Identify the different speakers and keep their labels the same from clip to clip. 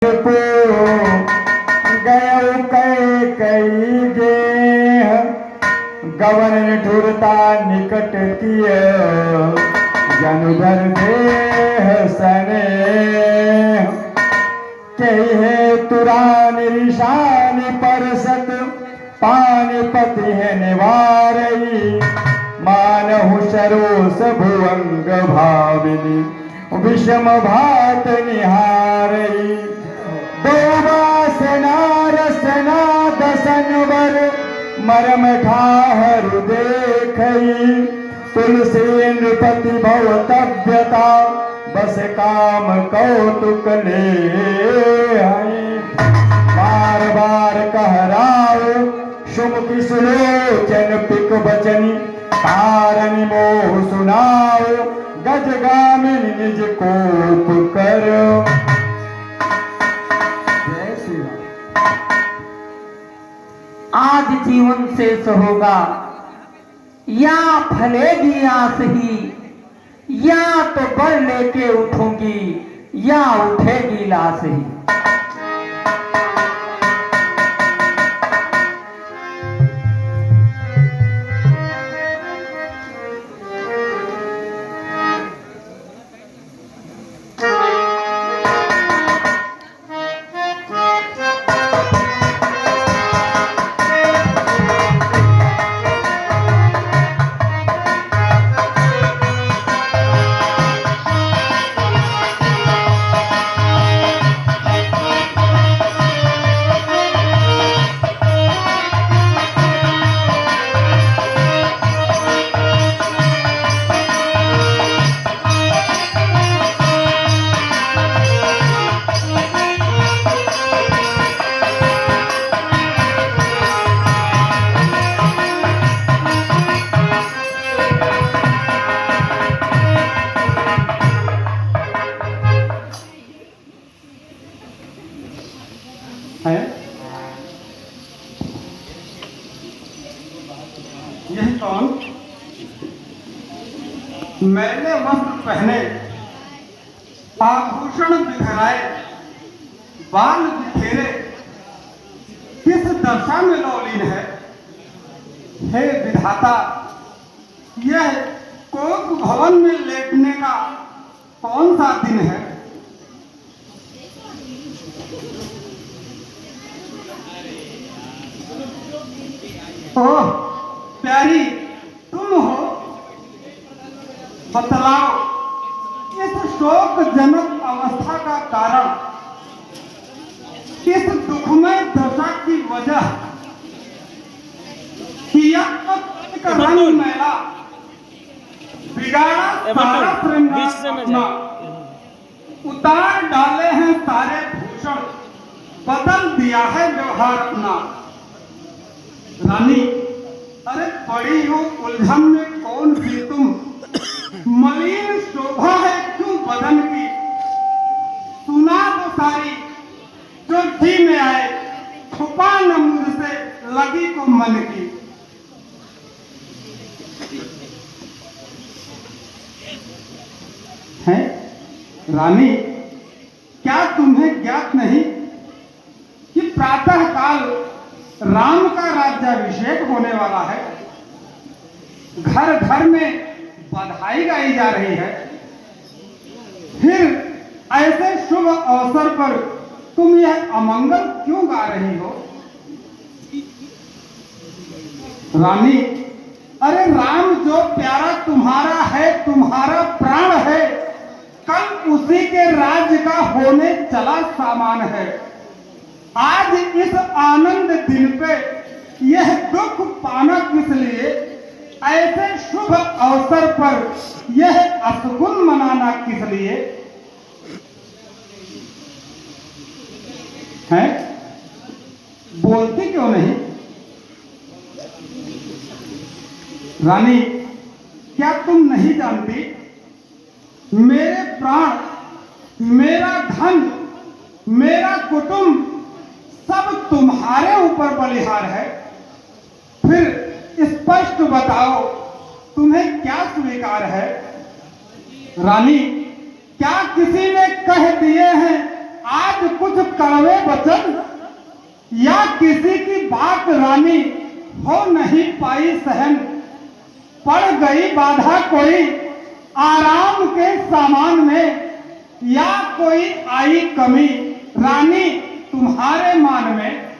Speaker 1: को गयो कई गे गवन ठुरता निकट किय जनुधर देह सने कहे तुरान ऋषान परसत पानिपति है निवारई मानहु सरोस भुवंग भाविनी विषम भात निहारई देवासना रसना दसनवर मरम ठाहर देखई तुलसी नृपति भवतव्यता बस काम कौतुक ले बार बार कहराओ सुमुखी सुलोचन पिक बचनी कारण मोह सुनाओ गजगामिन निज कोप करो।
Speaker 2: आज जीवन शेष होगा या फलेगी आस ही, या तो बर लेके उठूंगी या उठेगी लाश ही।
Speaker 1: यह कौन मैंने वस्त्र पहने आभूषण बिखराए बाल बिखेरे किस दशा में लौलीन है। हे विधाता, यह कोक भवन में लेटने का कौन सा दिन है। ओह प्यारी, तुम हो, बतलाओ इस शोकजनक अवस्था का कारण, इस दुखमय दशा की वजह। किया का रंग मैला, बिगाड़ा सारा श्रृंगार अपना, उतार डाले हैं सारे भूषण, बदल दिया है व्यवहार अपना। रानी, अरे पड़ी हो उलझन में कौन सी तुम, मलिन शोभा है क्यों बदन की। सुना तो सारी जो जी में आए, छुपा न मुझसे लगी को मन की। है रानी, क्या तुम्हें ज्ञात नहीं कि प्रातः काल राम का राज्याभिषेक होने वाला है। घर घर में बधाई गाई जा रही है। फिर ऐसे शुभ अवसर पर तुम यह अमंगल क्यों गा रही हो। रानी, अरे राम जो प्यारा तुम्हारा है, तुम्हारा प्राण है, कल उसी के राज्य का होने चला सामान है। आज इस आनंद दिन पे यह दुख पाना किस लिए, ऐसे शुभ अवसर पर यह अशुभ मनाना किस लिए है। बोलती क्यों नहीं। रानी, क्या तुम नहीं जानती मेरे प्राण, मेरा धन, मेरा कुटुंब सब तुम्हारे ऊपर बलिहार है। फिर स्पष्ट बताओ तुम्हें क्या स्वीकार है। रानी, क्या किसी ने कह दिए हैं आज कुछ कड़वे वचन या किसी की बात रानी हो नहीं पाई सहन, पड़ गई बाधा कोई आराम के सामान में, या कोई आई कमी रानी तुम्हारे मान में।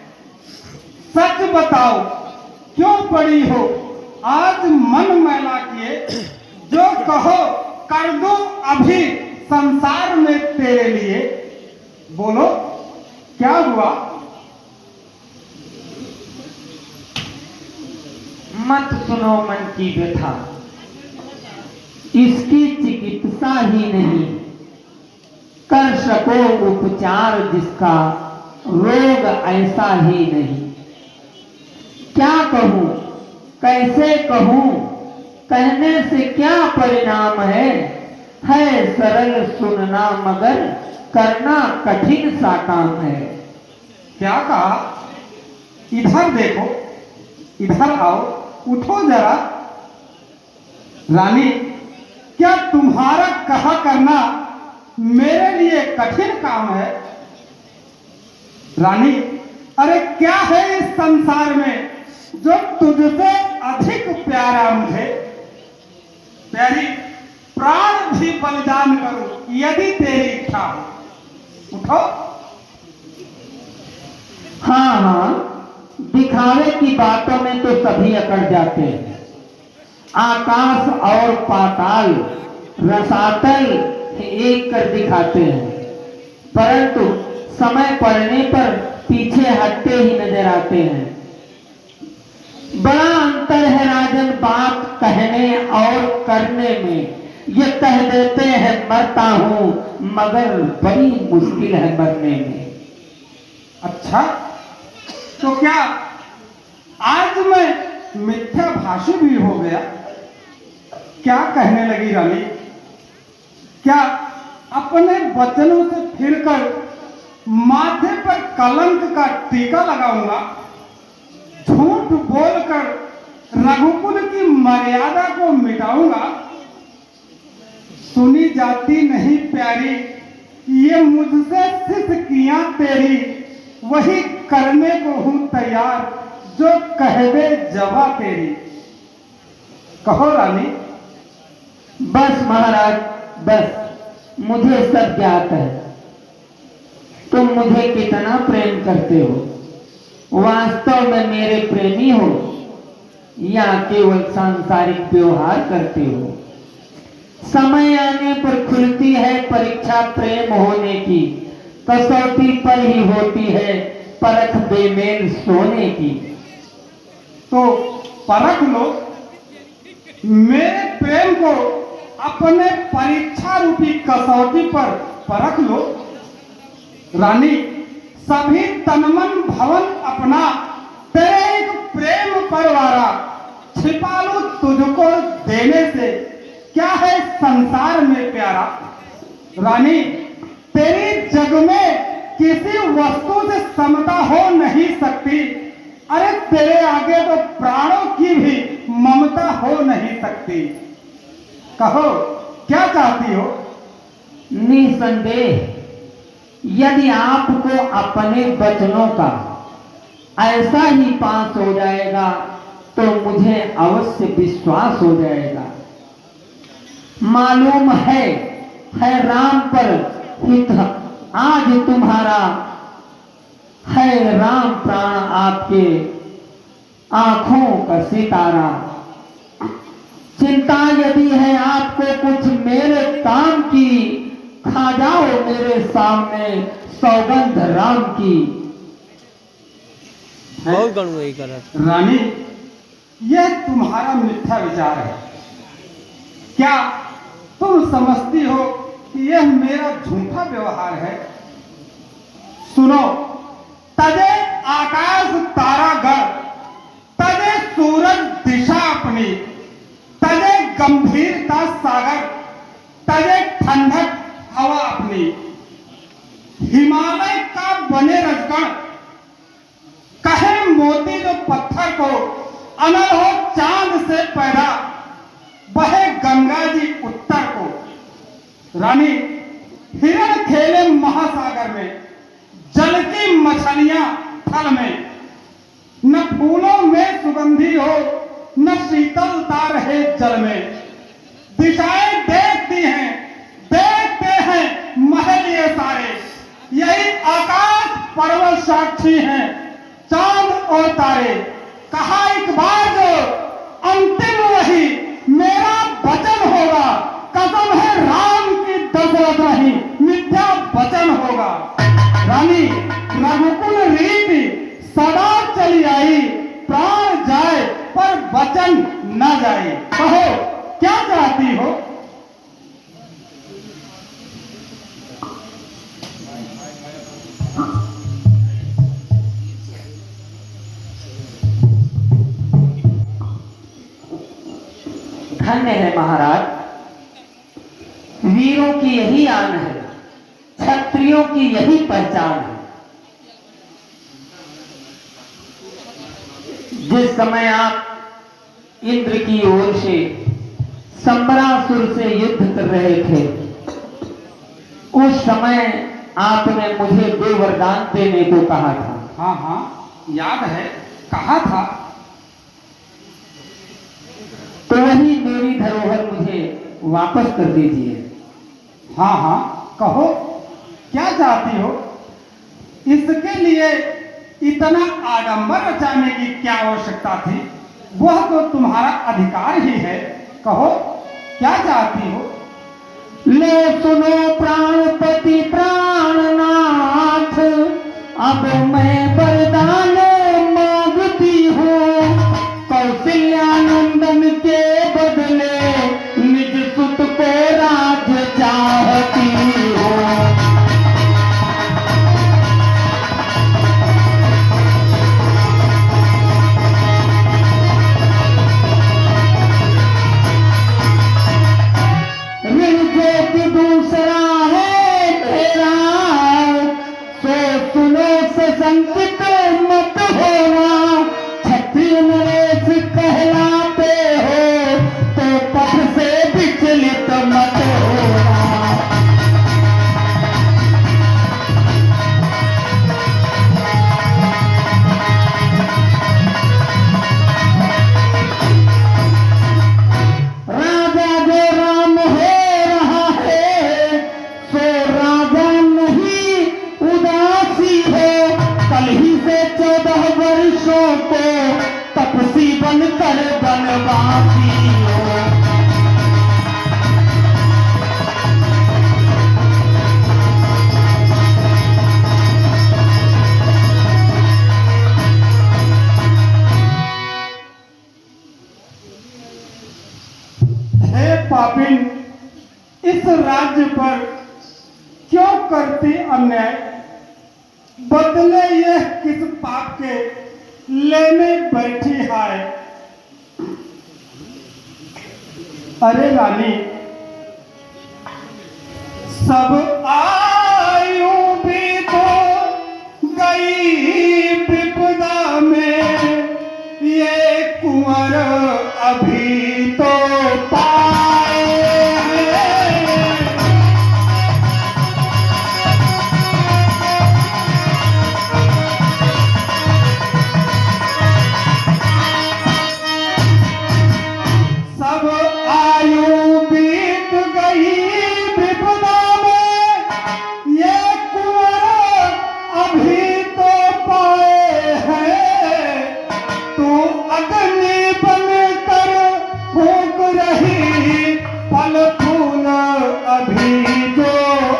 Speaker 1: सच बताओ क्यों पड़ी हो आज मन मैला किए, जो कहो कर दूं अभी संसार में तेरे लिए। बोलो क्या हुआ?
Speaker 2: मत सुनो मन की व्यथा, इसकी चिकित्सा ही नहीं, कर सको उपचार जिसका रोग ऐसा ही नहीं। क्या कहूं कैसे कहूं, कहने से क्या परिणाम है सरल सुनना मगर करना कठिन सा काम है।
Speaker 1: क्या कहा? इधर देखो, इधर आओ, उठो जरा। रानी क्या तुम्हारा कहा करना मेरे लिए कठिन काम है? रानी अरे क्या है इस संसार में जो तुझसे अधिक प्यारा मुझे? प्यारी प्राण भी बलिदान करूं यदि तेरी इच्छा हो। उठो।
Speaker 2: हाँ हाँ, दिखावे की बातों में तो सभी अकड़ जाते हैं। आकाश और पाताल रसातल एक कर दिखाते हैं, परंतु समय पड़ने पर पीछे हटते ही नजर आते हैं। बड़ा अंतर है राजन बात कहने और करने में। ये कह देते हैं मरता हूं, मगर बड़ी मुश्किल है मरने में।
Speaker 1: अच्छा तो क्या आज मैं मिथ्या भाषी भी हो गया? क्या कहने लगी रानी? क्या अपने वचनों से फिरकर माथे पर कलंक का टीका लगाऊंगा? झूठ बोलकर रघुकुल की मर्यादा को मिटाऊंगा? सुनी जाती नहीं प्यारी ये मुझसे सिसकियां तेरी, वही करने को हूं तैयार जो कह दे जवा तेरी। कहो रानी।
Speaker 2: बस महाराज बस, मुझे सब ज्ञात है। तुम मुझे कितना प्रेम करते हो, वास्तव में मेरे प्रेमी हो या केवल सांसारिक व्यवहार करते हो? समय आने पर खुलती है परीक्षा प्रेम होने की, कसौटी पर ही होती है परख बेमेल सोने की।
Speaker 1: तो परख लो मेरे प्रेम को, अपने परीक्षा रूपी कसौटी पर परख लो। रानी सभी तनमन भवन अपना तेरे एक प्रेम परवारा, छिपा लो तुझको देने से क्या है संसार में प्यारा। रानी तेरी जग में किसी वस्तु से समता हो नहीं सकती, अरे तेरे आगे तो प्राणों की भी ममता हो नहीं सकती। कहो क्या चाहती हो?
Speaker 2: निसंदेह यदि आपको अपने वचनों का ऐसा ही पास हो जाएगा तो मुझे अवश्य विश्वास हो जाएगा। मालूम है राम पर हित आज तुम्हारा है, राम प्राण आपके आंखों का सितारा। चिंता यदि है आपको कुछ मेरे काम की, खा जाओ मेरे सामने सौगंध राम की।
Speaker 3: बहुत गणुई करत।
Speaker 1: रानी यह तुम्हारा मिथ्या विचार है। क्या तुम समझती हो कि यह मेरा झूठा व्यवहार है? सुनो, तजे आकाश तारागण, तजे सूरज दिशा अपनी, तजे गंभीरता सागर, तजे ठंडक हवा अपनी। हिमालय का बने रजगण, कहे मोती जो पत्थर को, अनल हो चांद से पैदा, बहे गंगा जी उत्तर को। रानी हिरण खेले महासागर में, जल की मछलियां थल में, न फूलों में सुगंधी हो, न शीतलता रहे जल में। दिशाएं देखती देखते हैं महल ये सारे, यही आकाश पर्वत साक्षी हैं, चांद और तारे। कहा एक बार जो अंतिम वही मेरा वचन होगा, कसम है राम की दशरथ नहीं, मिथ्या वचन होगा। रानी रघुकुल रीति सदा चली आई, प्राण जाए पर वचन न जाए। कहो क्या चाहती हो?
Speaker 2: धन्य है महाराज, वीरों की यही आन है, क्षत्रियों की यही पहचान है। जिस समय आप इंद्र की ओर से संबरासुर से युद्ध कर रहे थे, उस समय आपने मुझे दो वरदान देने को कहा था।
Speaker 1: हाँ हाँ याद है, कहा था।
Speaker 2: तो वही मेरी धरोहर मुझे वापस कर दीजिए।
Speaker 1: हाँ हाँ कहो क्या चाहती हो? इसके लिए इतना आडंबर रचाने की क्या आवश्यकता थी? वह तो तुम्हारा अधिकार ही है। कहो क्या चाहती हो?
Speaker 2: ले सुनो प्राणपति प्राणनाथ, अब मैं वरदान मांगती हूँ। कौशल्यानंदन के बदले निज सुत को राज्य चाहती हूँ। दूसरा है मेरा, सो सुनो संकित मत होना। क्षत्रिय नरेश कहलाते हो, तो पथ से विचलित मत होना। राजा जो राम हो रहा है, सो राजा नहीं उदासी हो। कल ही से 14 वर्षों को तपसी बनकर बनवासी हो।
Speaker 1: हे पापिन, इस राज्य पर क्यों करती अन्याय? बदले यह किस पाप के लेने बैठी है? अरे रानी, सब आयु भी तो गई विपदा में, ये कुंवर अभी तो पाए हैं। सब आयु बीत गई विपदा में, ये कुंवर अभी तो पाए हैं। तू अग्नि बनकर फूंक रही, फल फूल अभी जो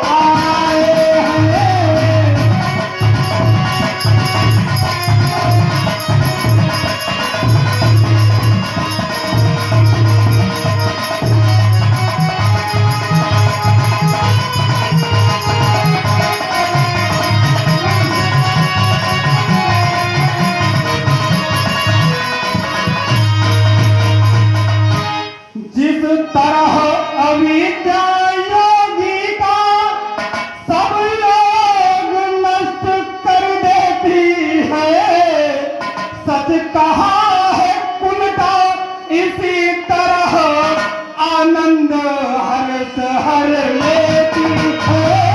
Speaker 1: आए हैं। जिस तरह अविद्या योगी का सब योग नष्ट कर देती है, सच कहा है कुल का इसी तरह आनंद हर्ष हर लेती है।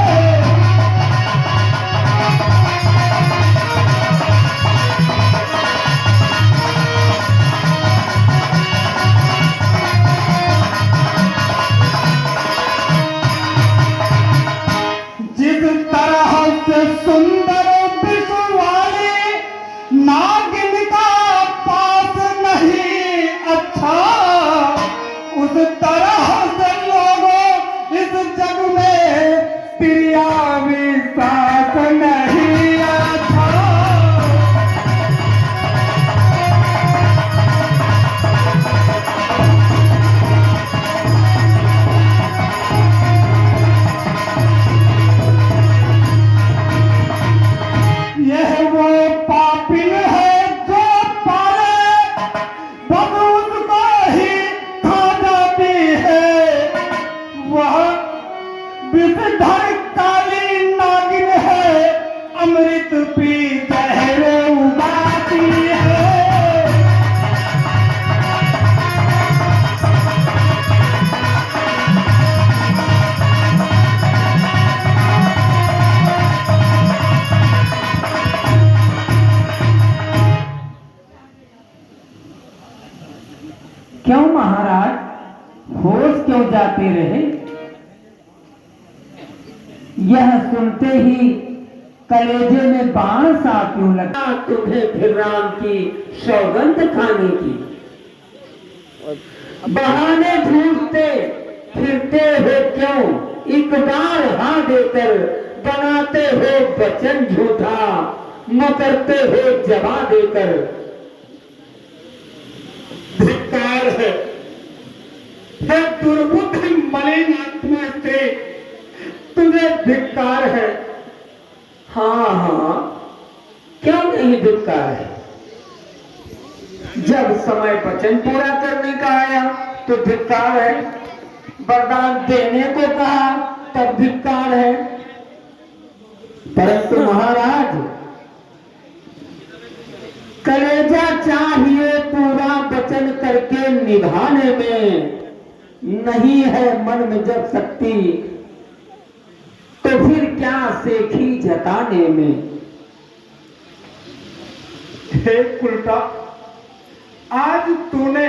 Speaker 1: पी जहर उबाती है।
Speaker 2: क्यों महाराज, होश क्यों जाते रहे? यह सुनते ही कलेजे में बाण सा क्यों लगा तुम्हें फिर राम की सौगंध खाने की? बहाने ढूंढते फिरते हो क्यों? एक बार हाँ देकर बनाते हो वचन झूठा, मुकरते हो जवा देकर।
Speaker 1: धिक्कार है दुर्बुद्ध मलिन आत्मा से, तुझे धिक्कार है।
Speaker 2: हाँ हाँ, क्यों नहीं धिक्कार है? जब समय वचन पूरा करने का आया तो धिक्कार है, वरदान देने को कहा तब धिक्कार है। परंतु महाराज, कलेजा चाहिए पूरा वचन करके निभाने में, नहीं है मन में जब शक्ति तो फिर क्या सेखी जताने में।
Speaker 1: हे उल्टा, आज तूने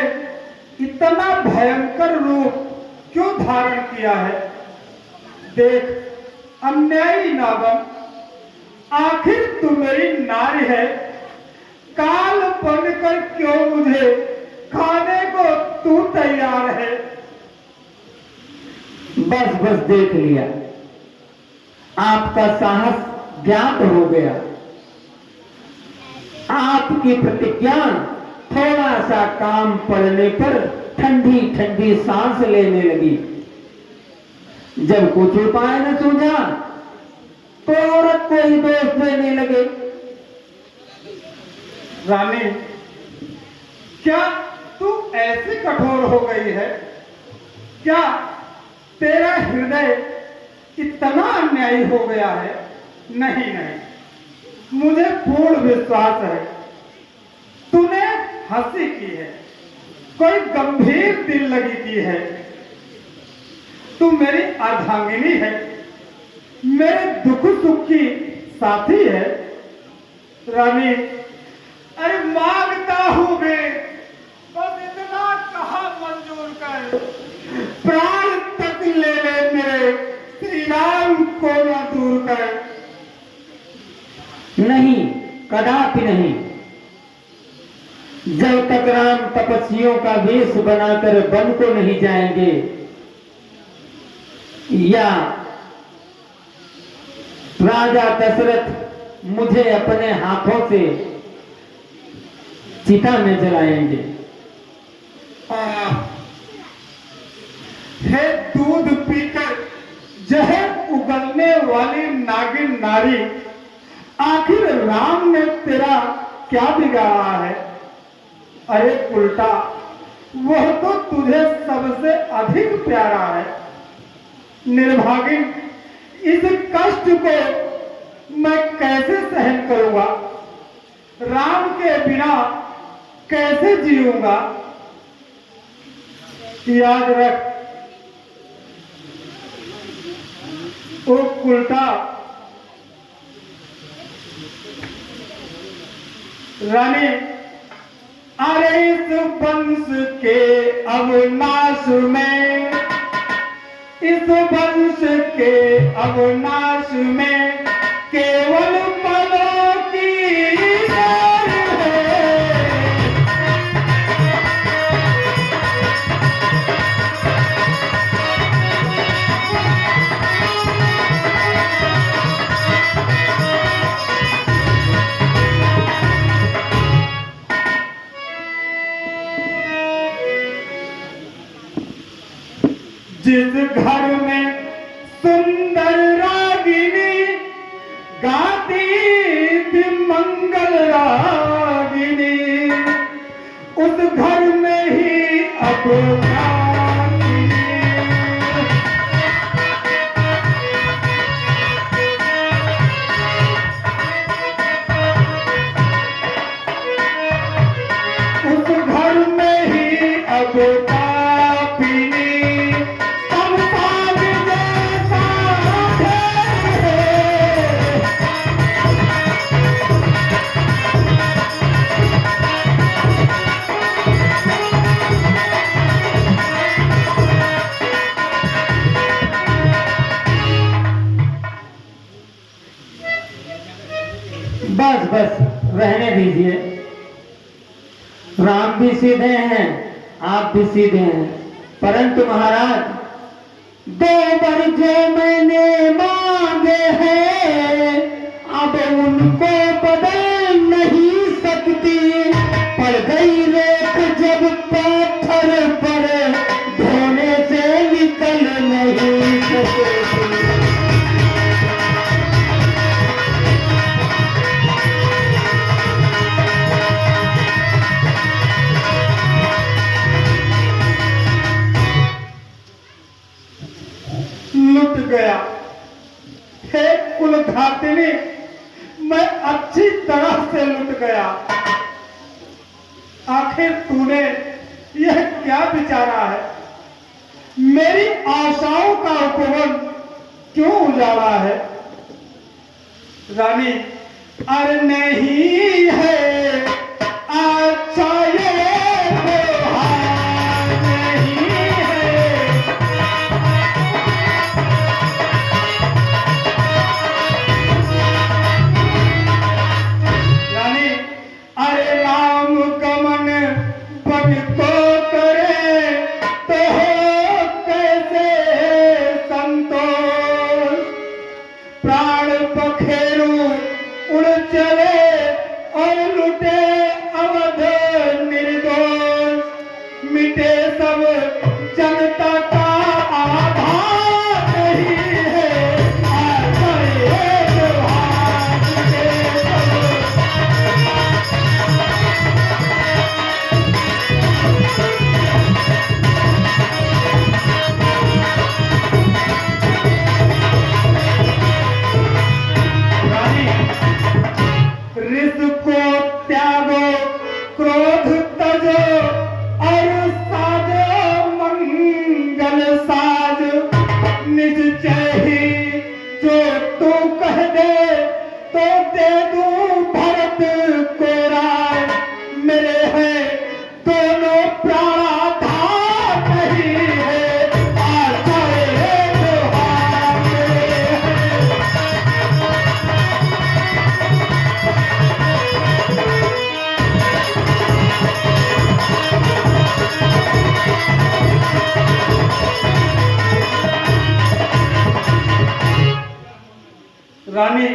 Speaker 1: इतना भयंकर रूप क्यों धारण किया है? देख, अन्यायी ना बन, आखिर तू मेरी नारी है। काल बनकर क्यों मुझे खाने को तू तैयार है?
Speaker 2: बस बस देख लिया, आपका साहस ज्ञात हो गया। आपकी प्रतिज्ञा थोड़ा सा काम पड़ने पर ठंडी ठंडी सांस लेने लगी। जब कुछ उपाय न सूझा तो औरत को ही दोष देने लगे।
Speaker 1: रानी, क्या तू ऐसी कठोर हो गई है? क्या तेरा हृदय इतना अन्यायी हो गया है? नहीं नहीं, मुझे पूर्ण विश्वास है तूने हंसी की है, कोई गंभीर दिल लगी की है। तू मेरी अर्धांगिनी है, मेरे दुख सुख की साथी है। रानी, अरे मांगता हूं मैं, बस इतना कहा मंजूर कर, प्राण तक ले ले मेरे, श्री राम को न दूर कर।
Speaker 2: नहीं, कदापि नहीं। जब तक राम तपस्वियों का वेश बनाकर वन को नहीं जाएंगे या राजा दशरथ मुझे अपने हाथों से चिता में जलाएंगे।
Speaker 1: हे दूध पीकर जहर उगलने वाली नागिन नारी, आखिर राम ने तेरा क्या बिगाड़ा है? अरे उल्टा, वह तो तुझे सबसे अधिक प्यारा है। निर्भागिन, इस कष्ट को मैं कैसे सहन करूंगा? राम के बिना कैसे जीऊंगा? याद रख ओ उल्टा, रानी, अरे इस वंश के अवनाश में, इस वंश के अवनाश में केवल पलों की देर है। जिस घर में सुंदर रागिनी गाती थी मंगल रागिनी, उस घर में ही अब
Speaker 2: बस बस रहने दीजिए। राम भी सीधे हैं, आप भी सीधे हैं, परंतु महाराज दो बार जो मैंने मांगे हैं अब उनको बदल नहीं सकती। पड़ गई रेत जब पत्थर पर धोने से निकल नहीं सकती।
Speaker 1: लुट गया हे कुलघातिनी, मैं अच्छी तरह से लुट गया। आखिर तूने यह क्या विचारा है? मेरी आशाओं का उपवन क्यों उजाला है? रानी अरे नहीं है अच्छा ये व्यवहार नहीं है। रानी अरे राम गमन पग को करे तो हो कैसे संतोष। प्राण पखेरु उड़ चले और लुटे अवध निर्दोष। मिटे सब जनता का आधार नहीं है आता ये व्यवहार। मिटे सब रानी रिस को त्यागो क्रोध तजो और साजो मंगल साज। निज चाही जो तू कह दे तो दे दूं भरत को राज। मेरे हैं दोनों प्राणाधार नहीं है आता ये व्यवहार। मेरे हैं रानी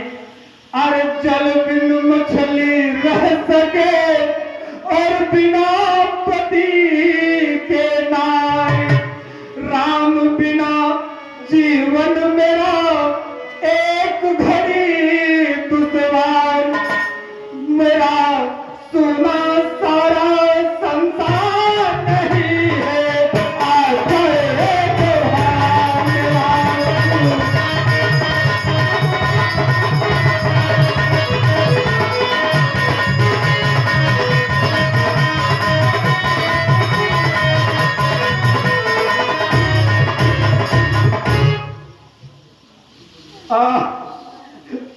Speaker 1: अरे जल बिन मछली रह सके और बिना पति के नाय। राम बिना जीवन मेरा एक घड़ी दुश्वार। मेरा सोना सारा संसार नहीं है आता ये व्यवहार। मेरा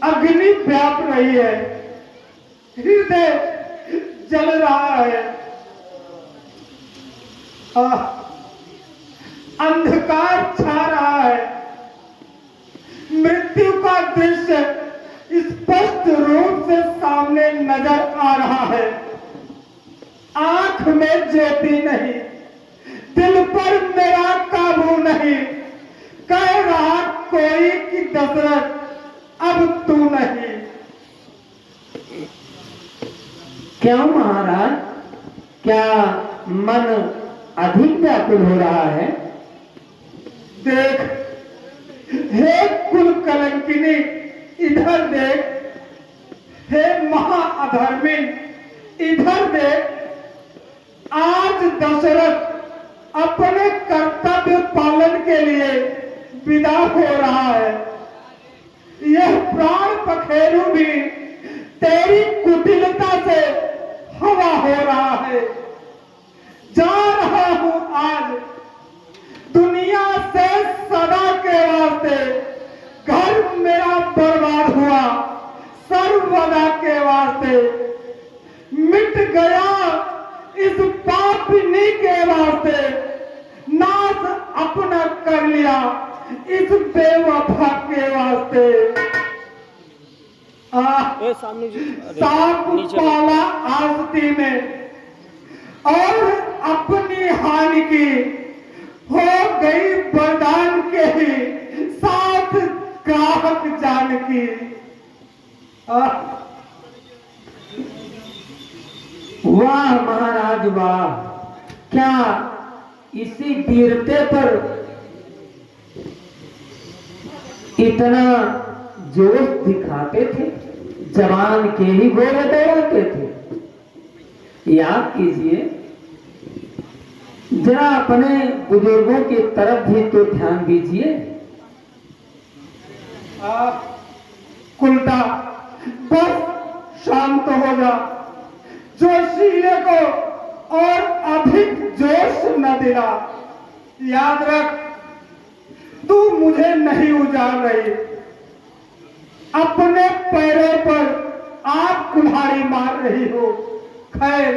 Speaker 1: अग्नि व्याप रही है, हृदय जल रहा है। अंधकार छा रहा है। मृत्यु का दृश्य स्पष्ट रूप से सामने नजर आ रहा है। आंख में ज्योति नहीं, दिल पर मेरा काबू नहीं। कह रहा कोई कि दशरथ अब तू नहीं।
Speaker 2: क्यों महाराज, क्या मन अधिक व्याकुल हो रहा है?
Speaker 1: देख हे कुल कलंकिनी, इधर देख। हे महा अधर्मी, इधर देख। आज दशरथ अपने कर्तव्य पालन के लिए विदा हो रहा है। यह प्राण पखेरु भी तेरी कुटिलता से हवा हो रहा है। जा रहा हूं आज दुनिया से सदा के वास्ते। घर मेरा बर्बाद हुआ सर्वदा के वास्ते। मिट गया इस पापिनी के वास्ते। नाश अपना कर लिया इस बेवफा के वास्ते।
Speaker 3: ए सामने जी, अरे,
Speaker 1: सांप
Speaker 3: नीचे
Speaker 1: पाला आस्ती में और अपनी हानि की हो गई बरदान के ही साथ ग्राहक जान की।
Speaker 2: वाह महाराज वाह, क्या इसी वीरते पर इतना जोश दिखाते थे, जवान के ही घोड़े दौड़ाते थे। याद कीजिए जरा, अपने बुजुर्गों की तरफ भी तो ध्यान दीजिए।
Speaker 1: कुलटा बस शांत हो जा, जोशीले को और अधिक जोश न दिला। याद रख, तू मुझे नहीं उजाड़ रही, अपने पैरों पर आप कुल्हाड़ी मार रही हो। खैर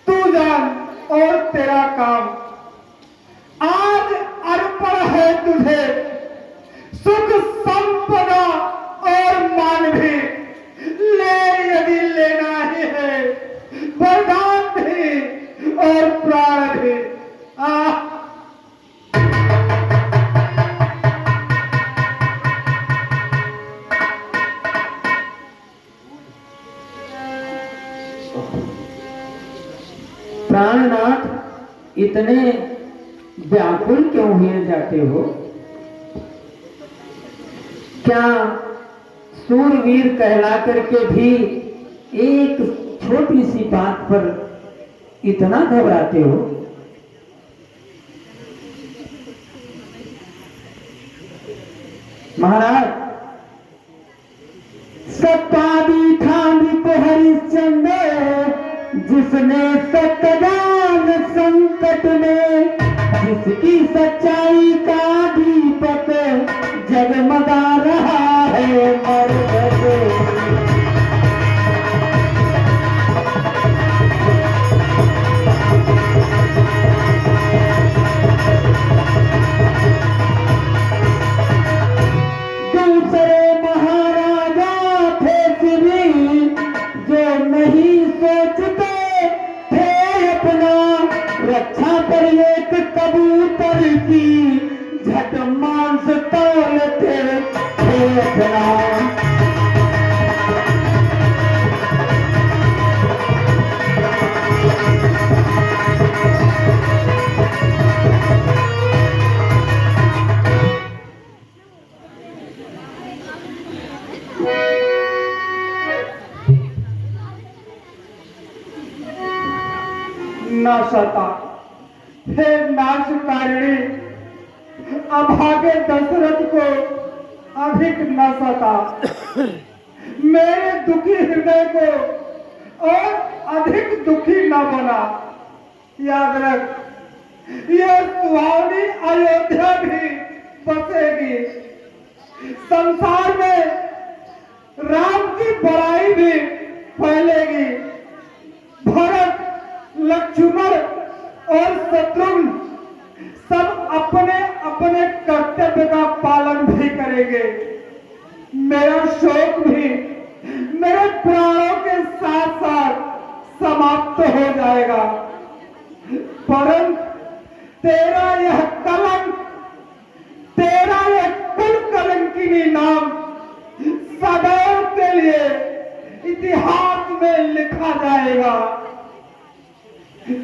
Speaker 1: तू जान और तेरा काम, आज अर्पण है तुझे सुख संपदा और मान भी। ले यदि लेना ही है, वरदान भी और प्राण भी।
Speaker 2: प्राणनाथ, इतने व्याकुल क्यों हुए जाते हो? क्या सूरवीर कहला करके भी एक छोटी सी बात पर इतना घबराते हो? महाराज, सत्तादी थांदी को हरिश्चंद्र, जिसने सत्यदान संकट में, जिसकी सच्चाई का दीपक जगमगा रहा है मरकत। दूसरे महाराजा थे श्री, जो नहीं सोचते थे अपना, रक्षा पर एक कबूतर की झट मांस तौलते थे अपना।
Speaker 1: न सता हे नाशकारिणी, अभागे दशरथ को अधिक न सता, मेरे दुखी हृदय को और अधिक दुखी न बना। याद रख, यह सुहावनी अयोध्या भी बसेगी, संसार में राम की बड़ाई भी फैलेगी। भरत, लक्ष्मण और शत्रुघ्न सब अपने अपने कर्तव्य का पालन भी करेंगे। मेरा शोक भी मेरे प्राणों के साथ साथ समाप्त हो जाएगा, परंतु तेरा यह कलंक, तेरा यह कुल कलंकिनी नाम सदैव के लिए इतिहास में लिखा जाएगा।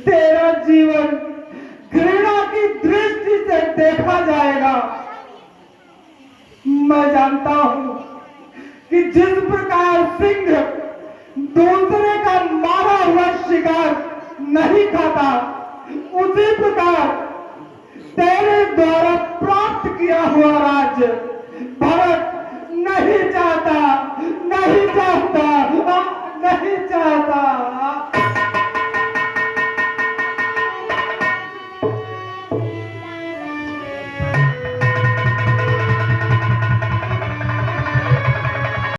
Speaker 1: तेरा जीवन घृणा की दृष्टि से देखा जाएगा। मैं जानता हूं कि जिस प्रकार सिंह दूसरे का मारा हुआ शिकार नहीं खाता, उसी प्रकार तेरे द्वारा प्राप्त किया हुआ राज्य भरत नहीं चाहता, नहीं चाहता, नहीं चाहता।